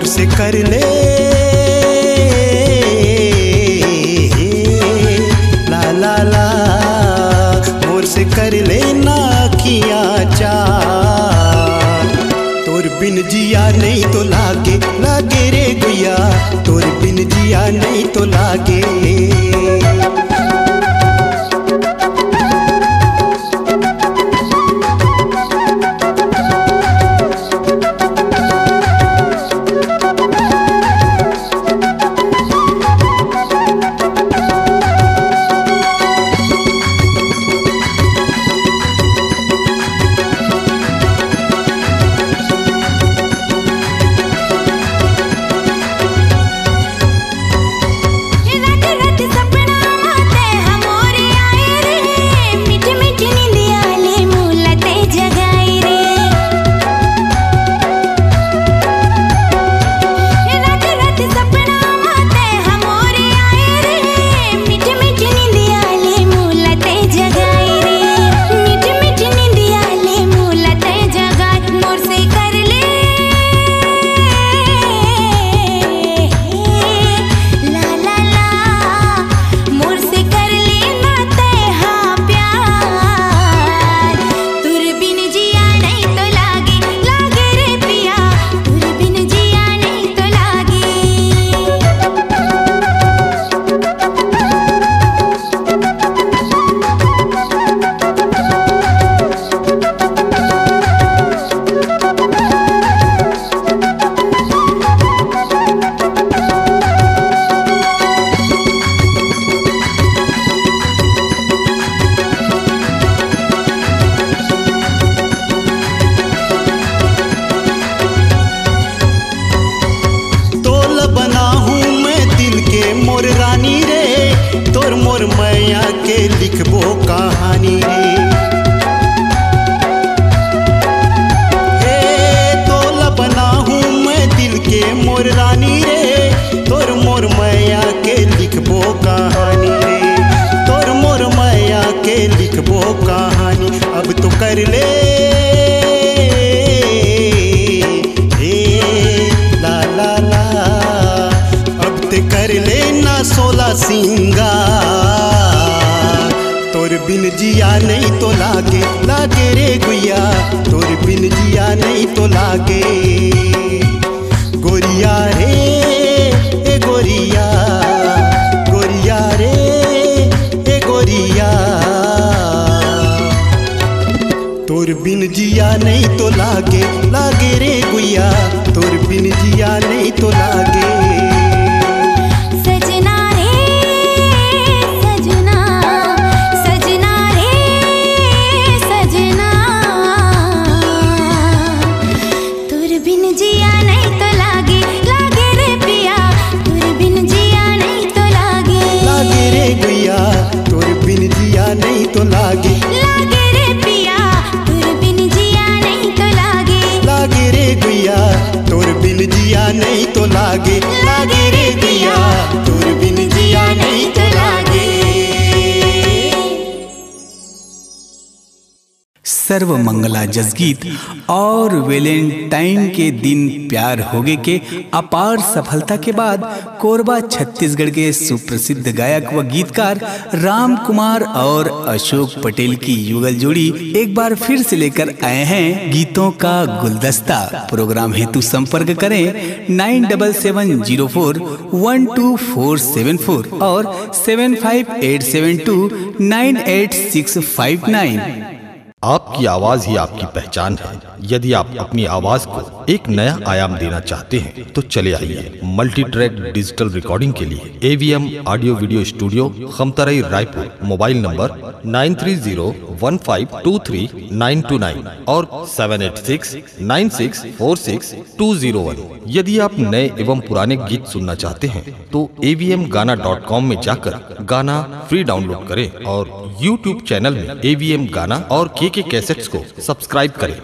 मोर से कर ले ला ला ला, मोर से कर ले ना किया चार। तोर बिन जिया नहीं तो लागे लागे रे गुया, तोर बिन जिया नहीं तो लागे। मोर रानी रे तोर मोर मैया के लिखबो कहानी रे। हे तोला बना हूँ मैं दिल के मोर रानी रे, तोर मोर मैया के लिखबो कहानी रे, तोर मोर मैया के लिखबो कहानी। अब तो कर ले ला ला ला, अब ते कर ले ना 16 सिंगार। तोर बिन जिया नहीं तो लागे लागे रे गुया, तोर बिन जिया नहीं तो लागे। गोरिया रे ए गोरिया, गोरिया रे ए गोरिया, तोर बिन जिया नहीं तो लागे लागे रे गुया, तोर बिन जिया नहीं तो लागे। नहीं तो लागे लागे रे पिया तोर बिन जिया नहीं तो लागे, लागे रे गुया तोर बिन जिया नहीं तो लागे, लागे रे गुया तोर बिन जिया नहीं तो लागे। सर्व मंगला जसगीत और वैलेंटाइन के दिन प्यार होगे के अपार सफलता के बाद कोरबा छत्तीसगढ़ के सुप्रसिद्ध गायक व गीतकार राम कुमार और अशोक पटेल की युगल जोड़ी एक बार फिर से लेकर आए हैं गीतों का गुलदस्ता। प्रोग्राम हेतु संपर्क करें 9770412474 और 7587298659। आपकी आवाज ही आपकी पहचान है। यदि आप अपनी आवाज को एक नया आयाम देना चाहते हैं तो चले आइए मल्टी ट्रैक डिजिटल रिकॉर्डिंग के लिए AVM audio video studio Khamtarai Raipur. Mobile number 9301523929 और 7869646201। यदि आप नए एवं पुराने गीत सुनना चाहते हैं तो avmgana.com में जाकर गाना फ्री डाउनलोड करें और YouTube चैनल में AVM गाना और KK कैसेट्स को सब्सक्राइब करें।